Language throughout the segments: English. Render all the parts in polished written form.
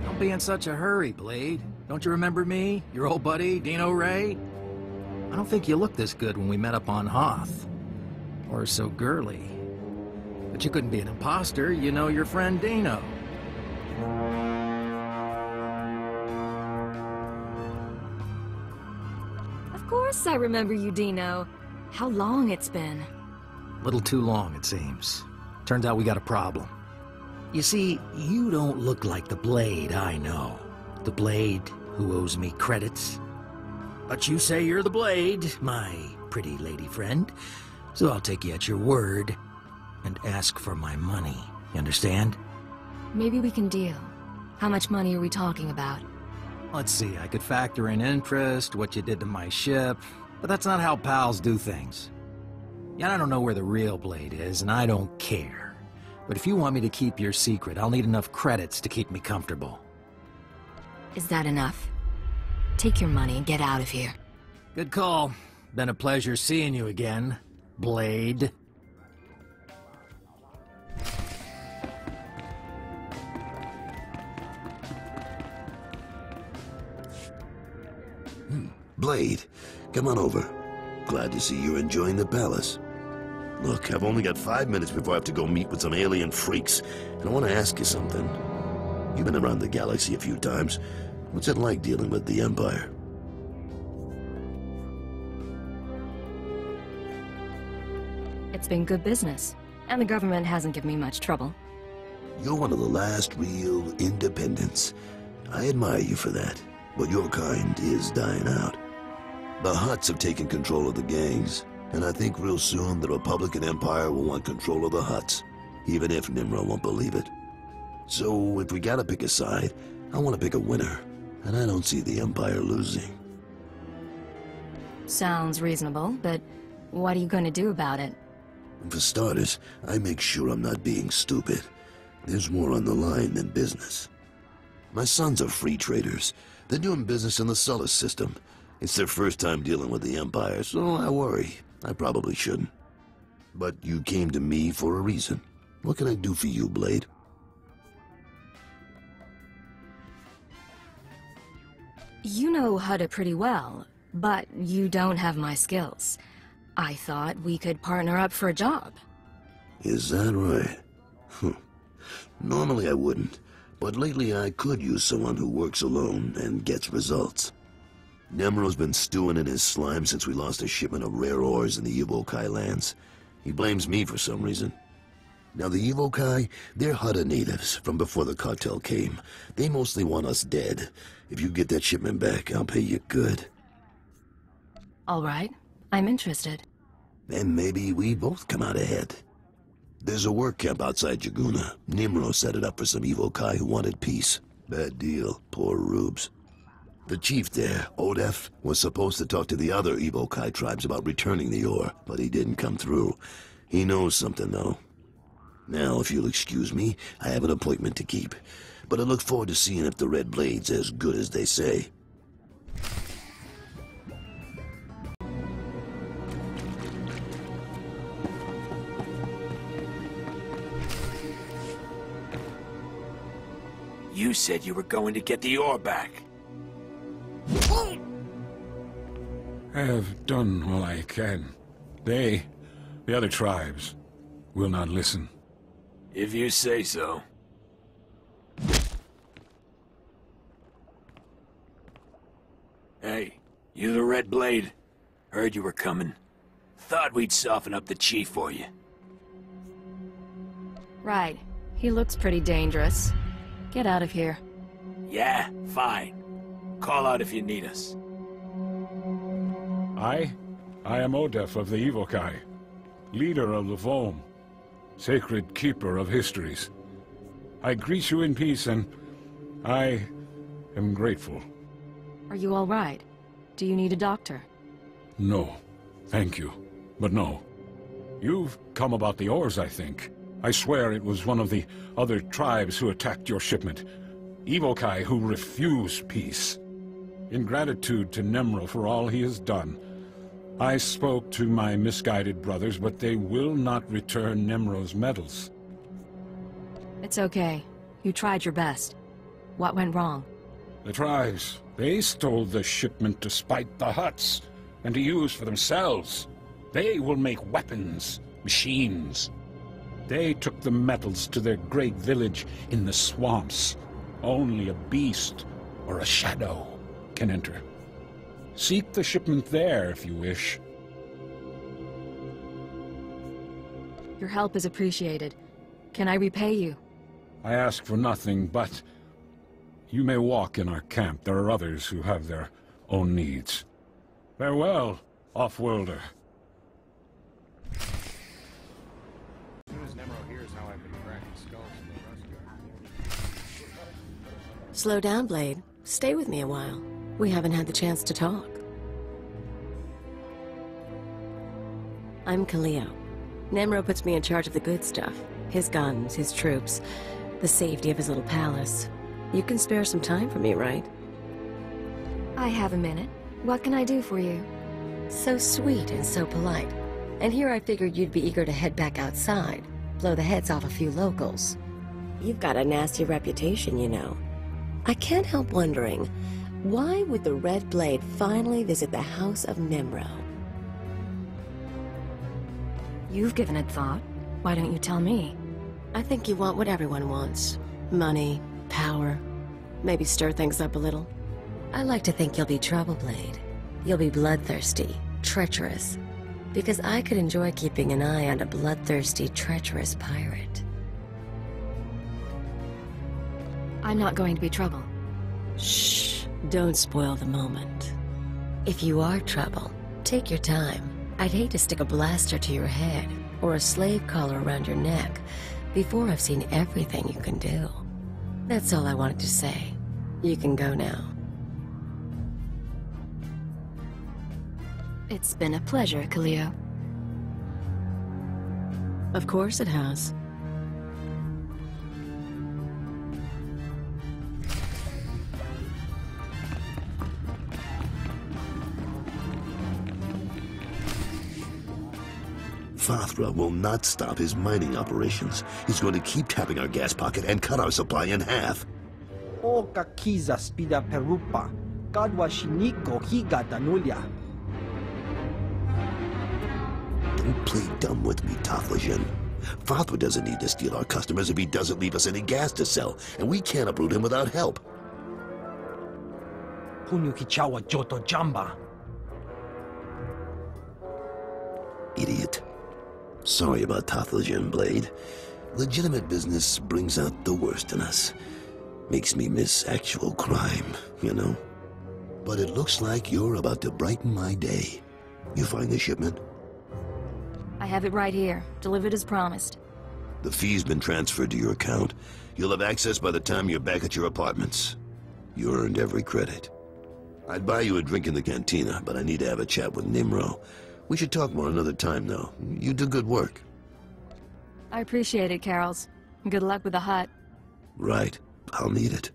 Don't be in such a hurry, Blade. Don't you remember me? Your old buddy, Dino Ray? I don't think you looked this good when we met up on Hoth. Or so girly. But you couldn't be an imposter. You know your friend Dino. Of course I remember you, Dino. How long it's been. Little too long, it seems. Turns out we got a problem. You see, you don't look like the Blade I know. The Blade who owes me credits. But you say you're the Blade, my pretty lady friend. So I'll take you at your word and ask for my money. You understand? Maybe we can deal. How much money are we talking about? Let's see, I could factor in interest, what you did to my ship, but that's not how pals do things. Yeah, I don't know where the real Blade is, and I don't care. But if you want me to keep your secret, I'll need enough credits to keep me comfortable. Is that enough? Take your money and get out of here. Good call. Been a pleasure seeing you again, Blade. Blade, come on over. Glad to see you're enjoying the palace. Look, I've only got 5 minutes before I have to go meet with some alien freaks, and I want to ask you something. You've been around the galaxy a few times. What's it like dealing with the Empire? It's been good business, and the government hasn't given me much trouble. You're one of the last real independents. I admire you for that, but your kind is dying out. The Hutts have taken control of the gangs, and I think real soon the Republican Empire will want control of the Hutts, even if Nimro won't believe it. So if we gotta pick a side, I want to pick a winner, and I don't see the Empire losing. Sounds reasonable, but what are you going to do about it? For starters, I make sure I'm not being stupid. There's more on the line than business. My sons are free traders. They're doing business in the solar system. It's their first time dealing with the Empire, so I worry. I probably shouldn't. But you came to me for a reason. What can I do for you, Blade? You know Hutta pretty well, but you don't have my skills. I thought we could partner up for a job. Is that right? Normally I wouldn't, but lately I could use someone who works alone and gets results. Nemro's been stewing in his slime since we lost a shipment of rare ores in the Evokai lands. He blames me for some reason. Now the Evokai, they're Hutta natives from before the cartel came. They mostly want us dead. If you get that shipment back, I'll pay you good. All right, I'm interested. And maybe we both come out ahead. There's a work camp outside Jaguna. Nimro set it up for some Evokai who wanted peace. Bad deal, poor rubes. The chief there, Odef, was supposed to talk to the other Evokai tribes about returning the ore, but he didn't come through. He knows something, though. Now, if you'll excuse me, I have an appointment to keep. But I look forward to seeing if the Red Blade's as good as they say. You said you were going to get the ore back. I have done all I can. They, the other tribes, will not listen. If you say so. Hey, you the Red Blade? Heard you were coming. Thought we'd soften up the chief for you. Right. He looks pretty dangerous. Get out of here. Yeah, fine. Call out if you need us. I am Odef of the Evokai, leader of the Foam, sacred keeper of histories. I greet you in peace, and I am grateful. Are you all right? Do you need a doctor? No, thank you, but no. You've come about the ores, I think. I swear it was one of the other tribes who attacked your shipment. Evokai who refuse peace. In gratitude to Nemro for all he has done, I spoke to my misguided brothers, but they will not return Nemro's medals. It's okay. You tried your best. What went wrong? The tribes, they stole the shipment to spite the Hutts, and to use for themselves. They will make weapons, machines. They took the metals to their great village in the swamps. Only a beast or a shadow can enter. Seek the shipment there if you wish. Your help is appreciated. Can I repay you? I ask for nothing, but you may walk in our camp. There are others who have their own needs. Farewell, off-worlder. Slow down, Blade. Stay with me a while. We haven't had the chance to talk. I'm Kaleo. Nemro puts me in charge of the good stuff. His guns, his troops, the safety of his little palace. You can spare some time for me, right? I have a minute. What can I do for you? So sweet and so polite. And here I figured you'd be eager to head back outside, blow the heads off a few locals. You've got a nasty reputation, you know. I can't help wondering, why would the Red Blade finally visit the House of Nemro? You've given it thought. Why don't you tell me? I think you want what everyone wants. Money, power, maybe stir things up a little. I like to think you'll be trouble, Blade. You'll be bloodthirsty, treacherous. Because I could enjoy keeping an eye on a bloodthirsty, treacherous pirate. I'm not going to be trouble. Shh, don't spoil the moment. If you are trouble, take your time. I'd hate to stick a blaster to your head or a slave collar around your neck before I've seen everything you can do. That's all I wanted to say. You can go now. It's been a pleasure, Kaleo. Of course it has. Fathra will not stop his mining operations. He's going to keep tapping our gas pocket and cut our supply in half. O kakiza spida perupa, kadwa shiniko higa danulia. Don't play dumb with me, Taflajan. Fathra doesn't need to steal our customers if he doesn't leave us any gas to sell, and we can't uproot him without help. Punyu kichawa joto jamba. Idiot. Sorry about Taflajan, Blade. Legitimate business brings out the worst in us. Makes me miss actual crime, you know? But it looks like you're about to brighten my day. You find the shipment? I have it right here, delivered as promised. The fee's been transferred to your account. You'll have access by the time you're back at your apartments. You earned every credit. I'd buy you a drink in the cantina, but I need to have a chat with Nimro. We should talk more another time, though. You do good work. I appreciate it, Carols. Good luck with the hut. Right. I'll need it.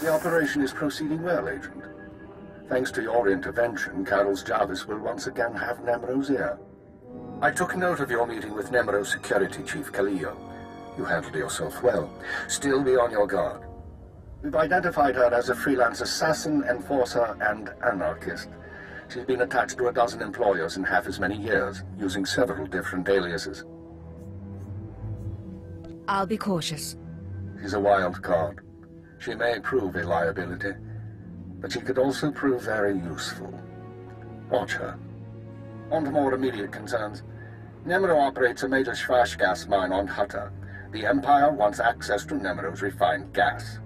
The operation is proceeding well, Agent. Thanks to your intervention, Carol's Jarvis will once again have Nemro's ear. I took note of your meeting with Nemro's security chief, Kaleo. You handled yourself well. Still be on your guard. We've identified her as a freelance assassin, enforcer, and anarchist. She's been attached to a dozen employers in half as many years, using several different aliases. I'll be cautious. She's a wild card. She may prove a liability, but she could also prove very useful. Watch her. On to more immediate concerns. Nemro operates a major Schwash gas mine on Hutta. The Empire wants access to Nemro's refined gas.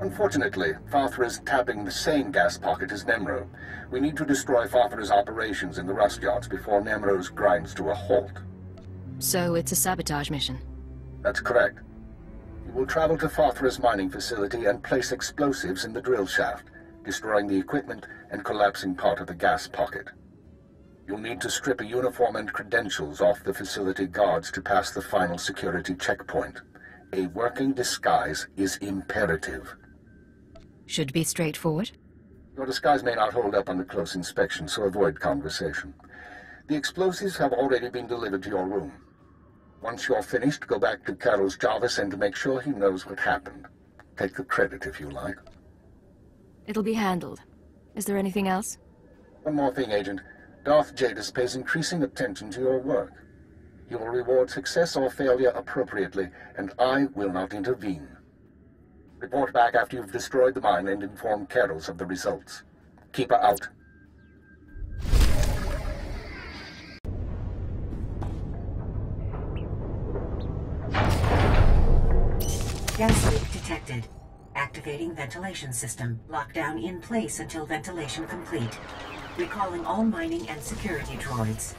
Unfortunately, Farthra is tapping the same gas pocket as Nemro. We need to destroy Farthra's operations in the rust yards before Nemro's grinds to a halt. So it's a sabotage mission. That's correct. You will travel to Farthra's mining facility and place explosives in the drill shaft, destroying the equipment and collapsing part of the gas pocket. You'll need to strip a uniform and credentials off the facility guards to pass the final security checkpoint. A working disguise is imperative. Should be straightforward. Your disguise may not hold up under close inspection, so avoid conversation. The explosives have already been delivered to your room. Once you're finished, go back to Carol's Jarvis and make sure he knows what happened. Take the credit if you like. It'll be handled. Is there anything else? One more thing, Agent. Darth Jadis pays increasing attention to your work. He will reward success or failure appropriately, and I will not intervene. Report back after you've destroyed the mine and inform Carols of the results. Keep her out. Gas leak detected. Activating ventilation system. Lockdown in place until ventilation complete. Recalling all mining and security droids.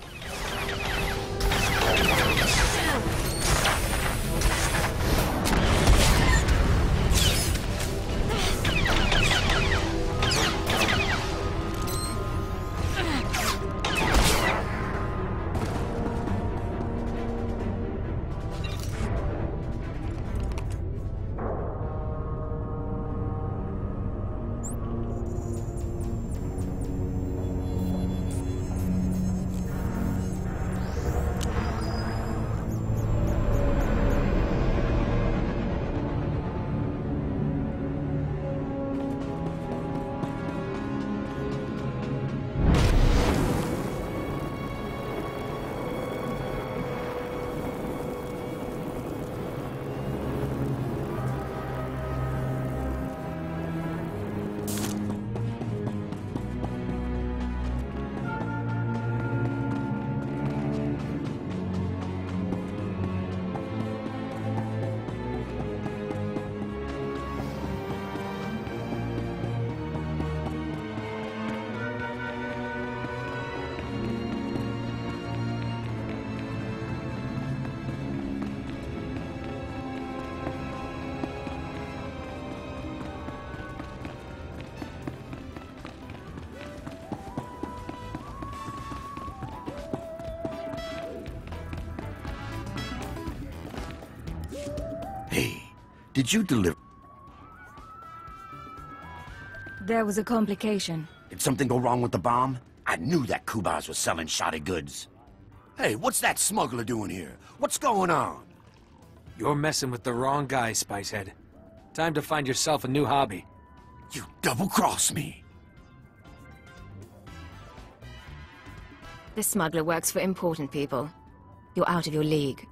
Did you deliver? There was a complication. Did something go wrong with the bomb? I knew that Kubas was selling shoddy goods. Hey, what's that smuggler doing here? What's going on? You're messing with the wrong guy, Spicehead. Time to find yourself a new hobby. You double-crossed me. This smuggler works for important people. You're out of your league.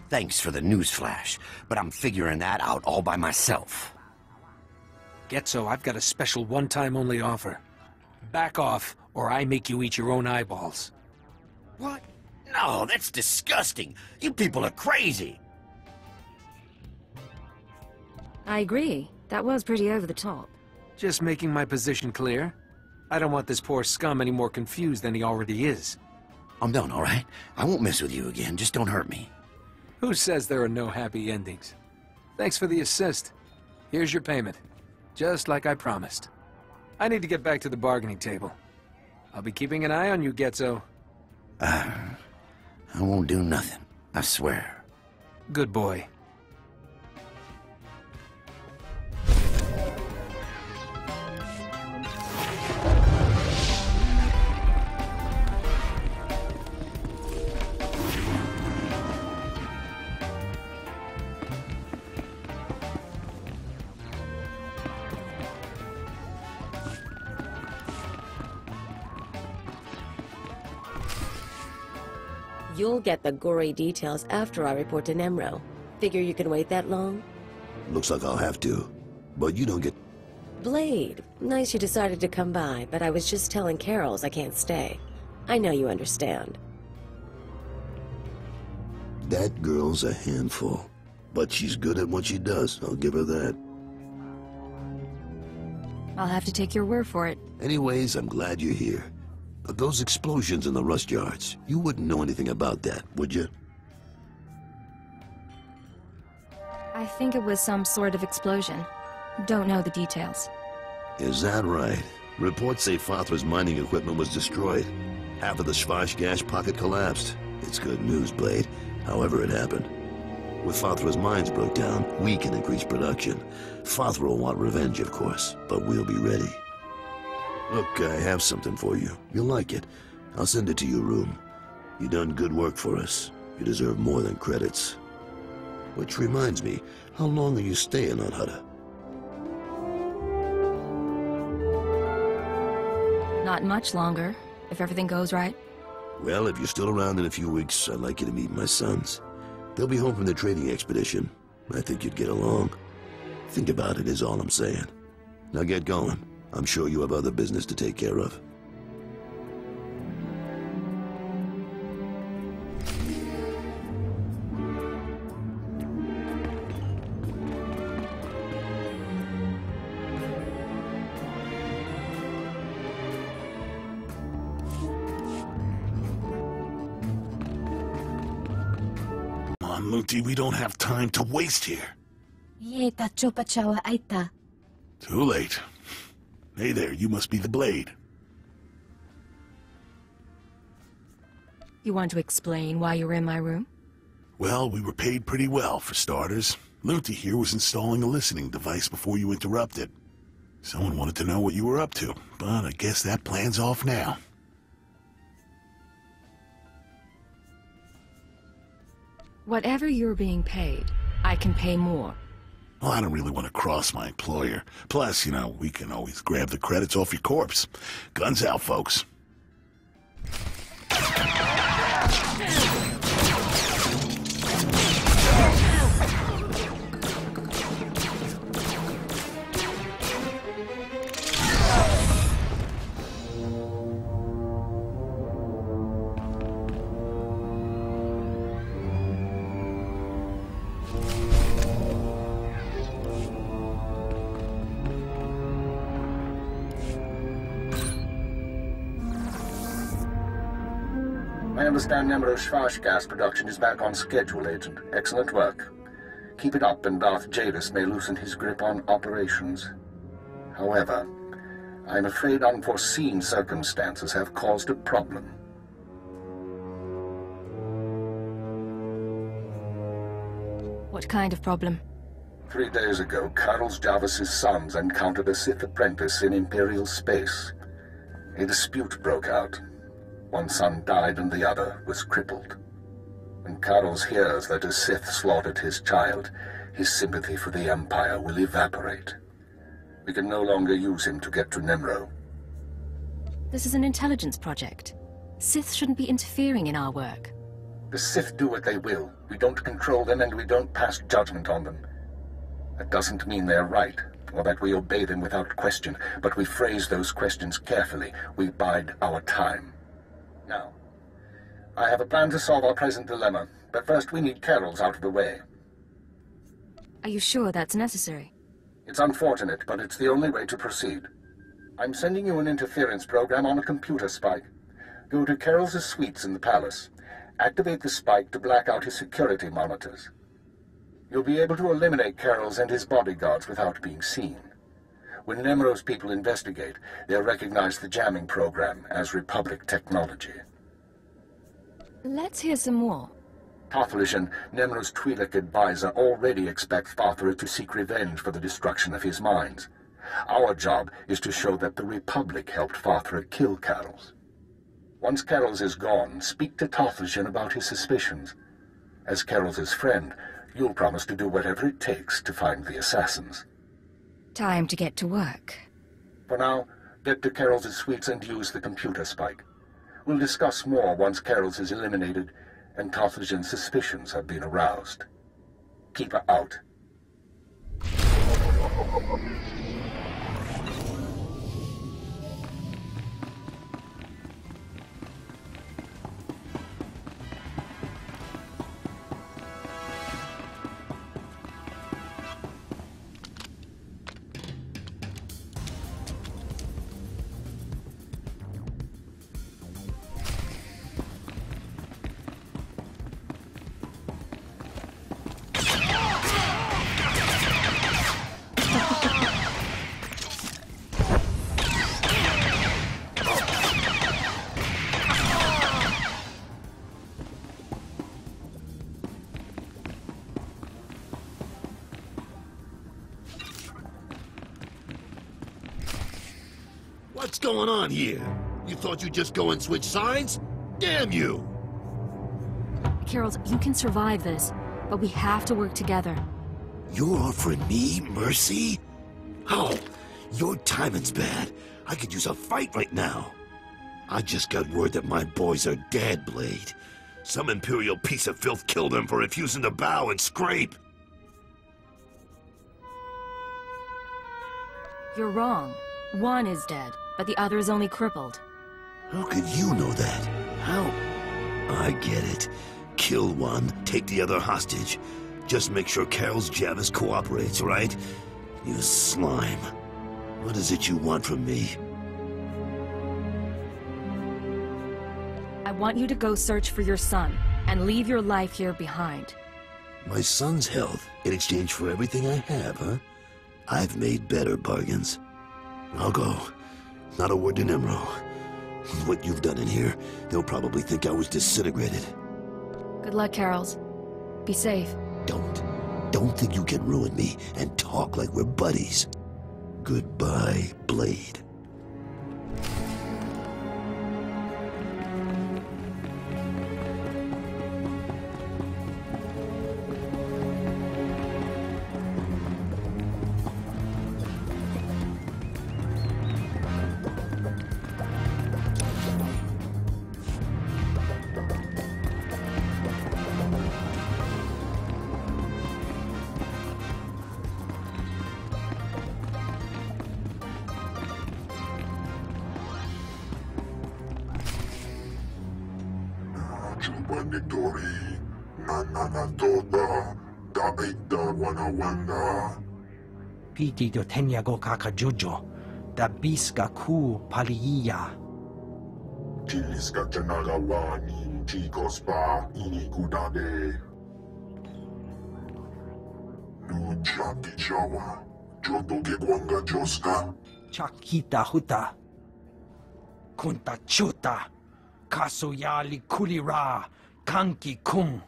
Thanks for the newsflash, but I'm figuring that out all by myself. Getzo, I've got a special one-time only offer. Back off, or I make you eat your own eyeballs. What? No, that's disgusting. You people are crazy. I agree. That was pretty over the top. Just making my position clear. I don't want this poor scum any more confused than he already is. I'm done, all right? I won't mess with you again. Just don't hurt me. Who says there are no happy endings? Thanks for the assist. Here's your payment. Just like I promised. I need to get back to the bargaining table. I'll be keeping an eye on you, Getzo. I won't do nothing. I swear. Good boy. You'll get the gory details after I report to Nemro. Figure you can wait that long? Looks like I'll have to. But you don't get... Blade, nice you decided to come by, but I was just telling Carols I can't stay. I know you understand. That girl's a handful. But she's good at what she does, I'll give her that. I'll have to take your word for it. Anyways, I'm glad you're here. But those explosions in the rust yards, you wouldn't know anything about that, would you? I think it was some sort of explosion. Don't know the details. Is that right? Reports say Fathra's mining equipment was destroyed. Half of the Schwarzgas pocket collapsed. It's good news, Blade. However it happened. With Fathra's mines broke down, we can increase production. Fathra will want revenge, of course, but we'll be ready. Look, I have something for you. You'll like it. I'll send it to your room. You done good work for us. You deserve more than credits. Which reminds me, how long are you staying on Hutta? Not much longer, if everything goes right. Well, if you're still around in a few weeks, I'd like you to meet my sons. They'll be home from their trading expedition. I think you'd get along. Think about it is all I'm saying. Now get going. I'm sure you have other business to take care of. Luti, we don't have time to waste here. Too late. Hey there, you must be the Blade. You want to explain why you were in my room? Well, we were paid pretty well, for starters. Luti here was installing a listening device before you interrupted. Someone wanted to know what you were up to, but I guess that plan's off now. Whatever you're being paid, I can pay more. Well, I don't really want to cross my employer. Plus, you know, we can always grab the credits off your corpse. Guns out, folks. I understand Nemro's Schwarzgas production is back on schedule, Agent. Excellent work. Keep it up and Darth Jadis may loosen his grip on operations. However, I'm afraid unforeseen circumstances have caused a problem. What kind of problem? 3 days ago, Carlos Jarvis's sons encountered a Sith apprentice in Imperial space. A dispute broke out. One son died and the other was crippled. When Carlos hears that a Sith slaughtered his child, his sympathy for the Empire will evaporate. We can no longer use him to get to Nemro. This is an intelligence project. Sith shouldn't be interfering in our work. The Sith do what they will. We don't control them and we don't pass judgment on them. That doesn't mean they're right, or that we obey them without question, but we phrase those questions carefully. We bide our time. Now, I have a plan to solve our present dilemma, but first we need Carol's out of the way. Are you sure that's necessary? It's unfortunate, but it's the only way to proceed. I'm sending you an interference program on a computer spike. Go to Carol's suites in the palace. Activate the spike to black out his security monitors. You'll be able to eliminate Carol's and his bodyguards without being seen. When Nemro's people investigate, they'll recognize the jamming program as Republic technology. Let's hear some more. Tothlishan, Nemro's Twi'lek advisor, already expects Fathra to seek revenge for the destruction of his mines. Our job is to show that the Republic helped Fathra kill Carol's. Once Carol's is gone, speak to Tothlishan about his suspicions. As Carol's friend, you'll promise to do whatever it takes to find the assassins. Time to get to work. For now, get to Carol's suites and use the computer spike. We'll discuss more once Carol's is eliminated and Tothlishan's suspicions have been aroused. Keep her out. What's going on here? You thought you'd just go and switch sides? Damn you! Carol, you can survive this, but we have to work together. You're offering me mercy? Oh, your timing's bad. I could use a fight right now. I just got word that my boys are dead, Blade. Some Imperial piece of filth killed them for refusing to bow and scrape. You're wrong. One is dead, but the other is only crippled. How could you know that? How? I get it. Kill one, take the other hostage. Just make sure Carol's Jarvis cooperates, right? You slime. What is it you want from me? I want you to go search for your son, and leave your life here behind. My son's health in exchange for everything I have, huh? I've made better bargains. I'll go. Not a word to Nimro. What you've done in here, they'll probably think I was disintegrated. Good luck, Carols. Be safe. Don't think you can ruin me and talk like we're buddies. Goodbye, Blade. Piti do tenyago kakajojo, da biska ku paliya. Chiliska chanagawani, chikospa, inikudade. Nujati chawa, jodoge gwanga joska. Chakita huta. Kunta chuta. Kasoyali kulira, kanki kung.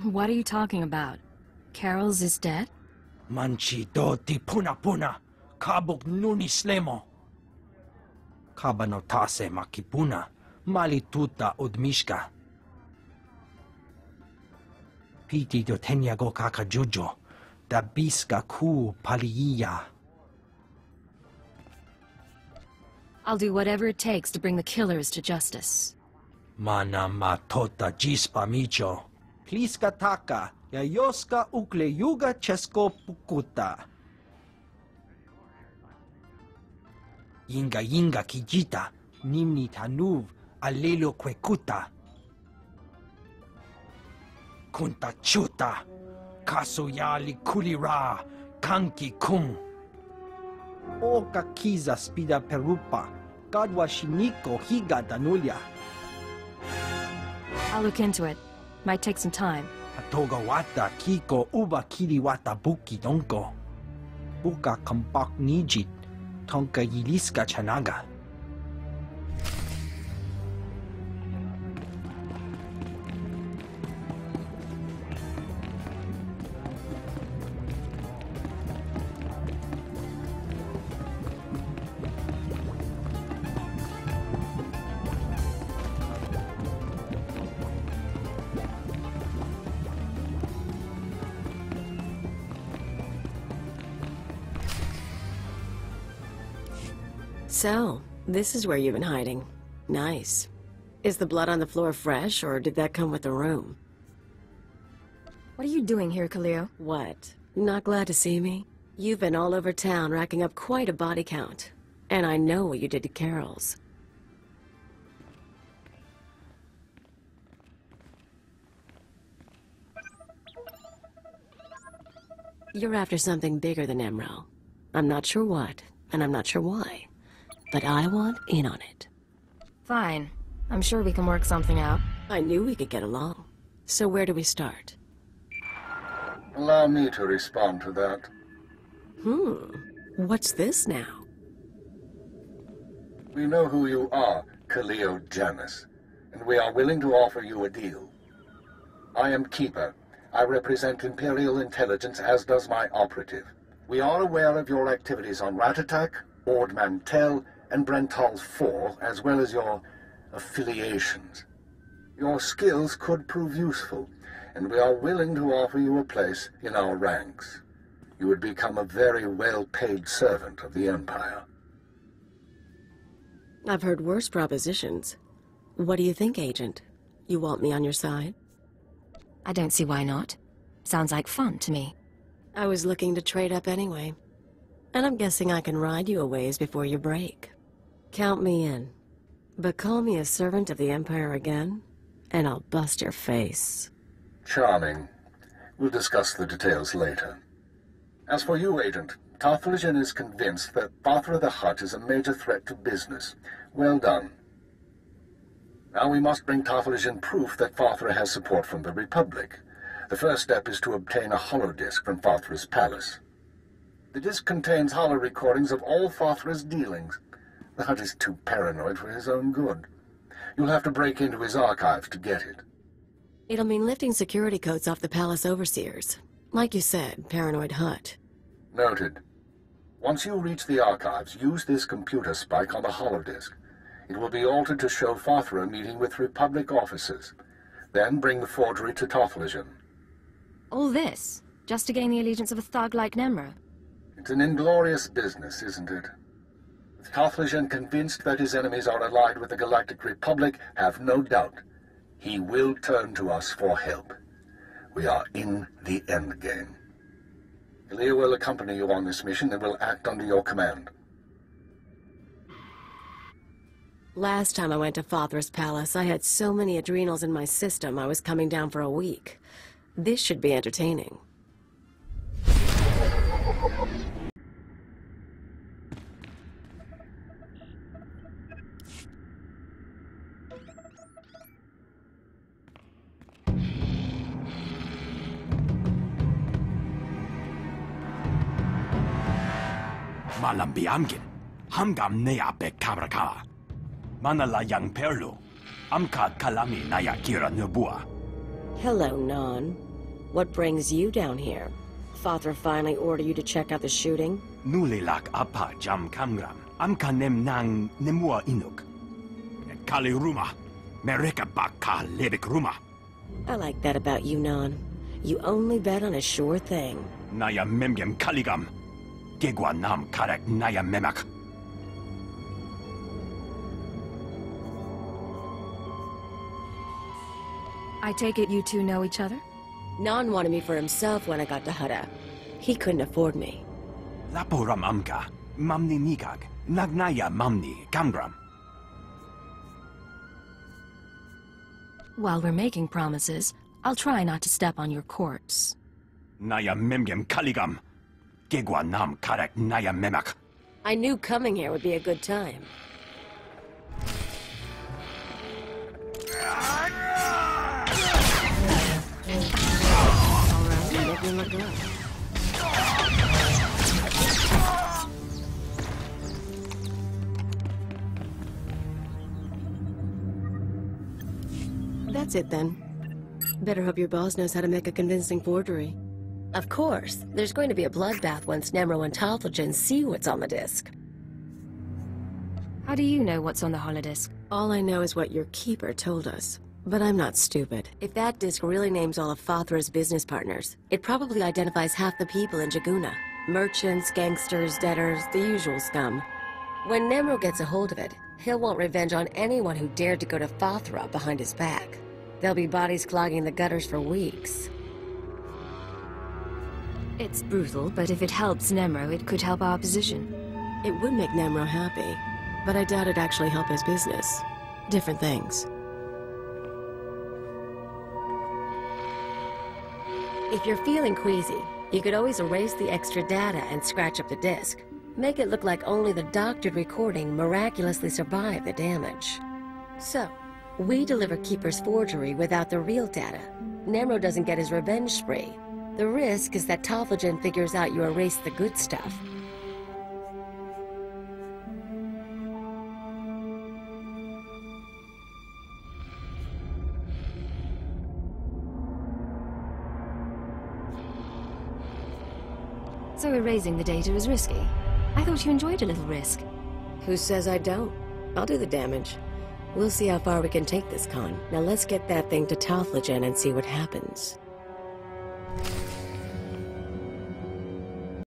What are you talking about? Carols is dead? Manchi doti puna puna, kabuk nuni slemo. Kabanotase makipuna, malituta udmishka. Piti do tenyago kakajujo, da biska ku paliya. I'll do whatever it takes to bring the killers to justice. Mana matota jispa micho. Pliska taka, yayoska ukle yuga chesko pukuta. Yinga kijita, nimni tanuv, alelo kwekuta. Kunta chuta, kasoyali kulira, kanki kung. Oka kiza spida perupa, gadwa shiniko higa danulia. I'll look into it. Might take some time. Atoga wata kiko uba kiriwata buki donko. Buka kampak nijit, tonka yiliska chanaga. So, this is where you've been hiding. Nice. Is the blood on the floor fresh, or did that come with the room? What are you doing here, Khalil? What? Not glad to see me? You've been all over town racking up quite a body count. And I know what you did to Carol's. You're after something bigger than Emerald. I'm not sure what, and I'm not sure why. But I want in on it. Fine. I'm sure we can work something out. I knew we could get along. So where do we start? Allow me to respond to that. What's this now? We know who you are, Khalil Janus, and we are willing to offer you a deal. I am Keeper. I represent Imperial intelligence, as does my operative. We are aware of your activities on Ratatak, Ord Mantell, and Brental's Fall, as well as your affiliations. Your skills could prove useful, and we are willing to offer you a place in our ranks. You would become a very well-paid servant of the Empire. I've heard worse propositions. What do you think, Agent? You want me on your side? I don't see why not. Sounds like fun to me. I was looking to trade up anyway. And I'm guessing I can ride you a ways before you break. Count me in. But call me a servant of the Empire again, and I'll bust your face. Charming. We'll discuss the details later. As for you, Agent, Tarthalion is convinced that Fathra the Hutt is a major threat to business. Well done. Now we must bring Tarthalion proof that Fathra has support from the Republic. The first step is to obtain a holodisc from Fathra's palace. The disc contains holo recordings of all Fathra's dealings. The Hutt is too paranoid for his own good. You'll have to break into his archives to get it. It'll mean lifting security codes off the palace overseers. Like you said, paranoid Hutt. Noted. Once you reach the archives, use this computer spike on the holodisc. It will be altered to show Fathra meeting with Republic officers. Then bring the forgery to Tarthalion. All this, just to gain the allegiance of a thug like Nemro? It's an inglorious business, isn't it? With Tarthalion convinced that his enemies are allied with the Galactic Republic, have no doubt. He will turn to us for help. We are in the endgame. Elia will accompany you on this mission and will act under your command. Last time I went to Fathra's palace, I had so many adrenals in my system I was coming down for a week. This should be entertaining. Malam biamgin, hamgam nea be kabraka. Manala yang perlu, amka kalami naya kira nubua. Hello, Non. What brings you down here? Fathra finally ordered you to check out the shooting? Nulilak apa jam kamgram, amka nem nang nemua inuk. Kali ruma, mereka baka lebik ruma. I like that about you, Non. You only bet on a sure thing. Naya memgem kaligam. Gegwa nam karek naya memak. I take it you two know each other? Non wanted me for himself when I got to Hutta. He couldn't afford me. Laporam amka, mamni nikag, nagnaya mamni kamgram. While we're making promises, I'll try not to step on your corpse. Naya memgem kaligam. Gegwa nam karek naya memak. I knew coming here would be a good time. Alright, make me look good. That's it then. Better hope your boss knows how to make a convincing forgery. Of course, there's going to be a bloodbath once Nemro and Tarthalion see what's on the disc. How do you know what's on the holodisc? All I know is what your keeper told us. But I'm not stupid. If that disc really names all of Fathra's business partners, it probably identifies half the people in Jaguna. Merchants, gangsters, debtors, the usual scum. When Nemro gets a hold of it, he'll want revenge on anyone who dared to go to Fathra behind his back. There'll be bodies clogging the gutters for weeks. It's brutal, but if it helps Nemro, it could help our position. It would make Nemro happy, but I doubt it'd actually help his business. Different things. If you're feeling queasy, you could always erase the extra data and scratch up the disk. Make it look like only the doctored recording miraculously survived the damage. So, we deliver Keeper's forgery without the real data. Nemro doesn't get his revenge spree. The risk is that Tarthalion figures out you erased the good stuff. So erasing the data is risky. I thought you enjoyed a little risk. Who says I don't? I'll do the damage. We'll see how far we can take this con. Now let's get that thing to Talflagen and see what happens.